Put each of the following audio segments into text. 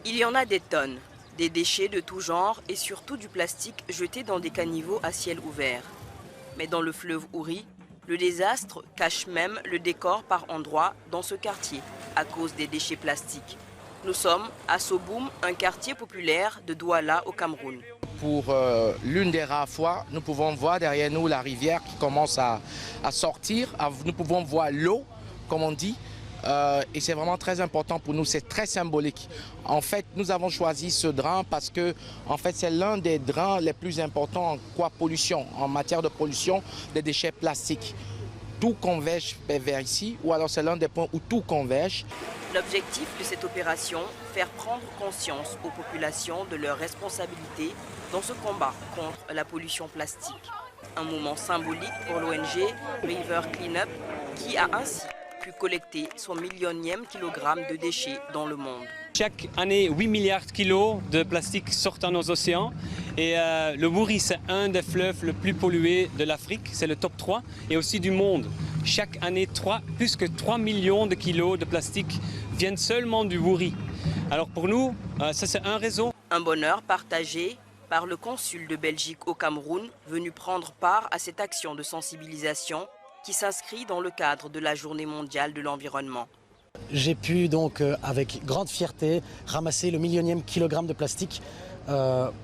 Il y en a des tonnes, des déchets de tout genre et surtout du plastique jeté dans des caniveaux à ciel ouvert. Mais dans le fleuve Ouri, le désastre cache même le décor par endroits dans ce quartier à cause des déchets plastiques. Nous sommes à Soboum, un quartier populaire de Douala au Cameroun. Pour l'une des rares fois, nous pouvons voir derrière nous la rivière qui commence à sortir. Nous pouvons voir l'eau, comme on dit. Et c'est vraiment très important pour nous, c'est très symbolique. En fait, nous avons choisi ce drain parce que en fait, c'est l'un des drains les plus importants en matière de pollution des déchets plastiques. Tout converge vers ici, ou alors c'est l'un des points où tout converge. L'objectif de cette opération, faire prendre conscience aux populations de leurs responsabilités dans ce combat contre la pollution plastique. Un moment symbolique pour l'ONG River Cleanup qui a ainsi pu collecter son millionième kilogramme de déchets dans le monde. Chaque année, 8 milliards de kilos de plastique sortent dans nos océans. Et le Wouri, c'est un des fleuves les plus pollués de l'Afrique, c'est le top 3, et aussi du monde. Chaque année, plus que 3 millions de kilos de plastique viennent seulement du Wouri. Alors pour nous, ça c'est une raison. Un bonheur partagé par le consul de Belgique au Cameroun, venu prendre part à cette action de sensibilisation qui s'inscrit dans le cadre de la Journée mondiale de l'environnement. J'ai pu donc avec grande fierté ramasser le millionième kilogramme de plastique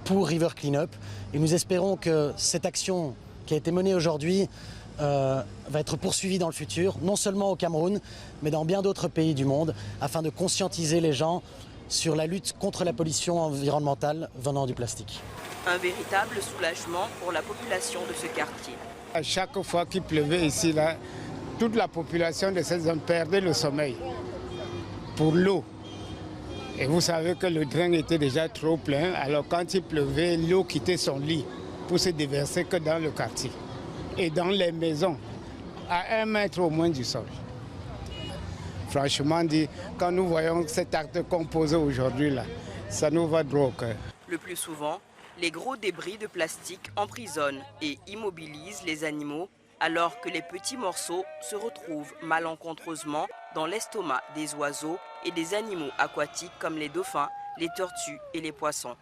pour River Cleanup. Et nous espérons que cette action qui a été menée aujourd'hui va être poursuivie dans le futur, non seulement au Cameroun, mais dans bien d'autres pays du monde, afin de conscientiser les gens sur la lutte contre la pollution environnementale venant du plastique. Un véritable soulagement pour la population de ce quartier. À chaque fois qu'il pleuvait ici, là, toute la population de cette zone perdait le sommeil pour l'eau. Et vous savez que le drain était déjà trop plein, alors quand il pleuvait, l'eau quittait son lit pour se déverser que dans le quartier et dans les maisons, à 1 mètre au moins du sol. Franchement dit, quand nous voyons cet acte composé aujourd'hui, là, ça nous va droit au cœur. Le plus souvent, les gros débris de plastique emprisonnent et immobilisent les animaux, alors que les petits morceaux se retrouvent malencontreusement dans l'estomac des oiseaux et des animaux aquatiques comme les dauphins, les tortues et les poissons.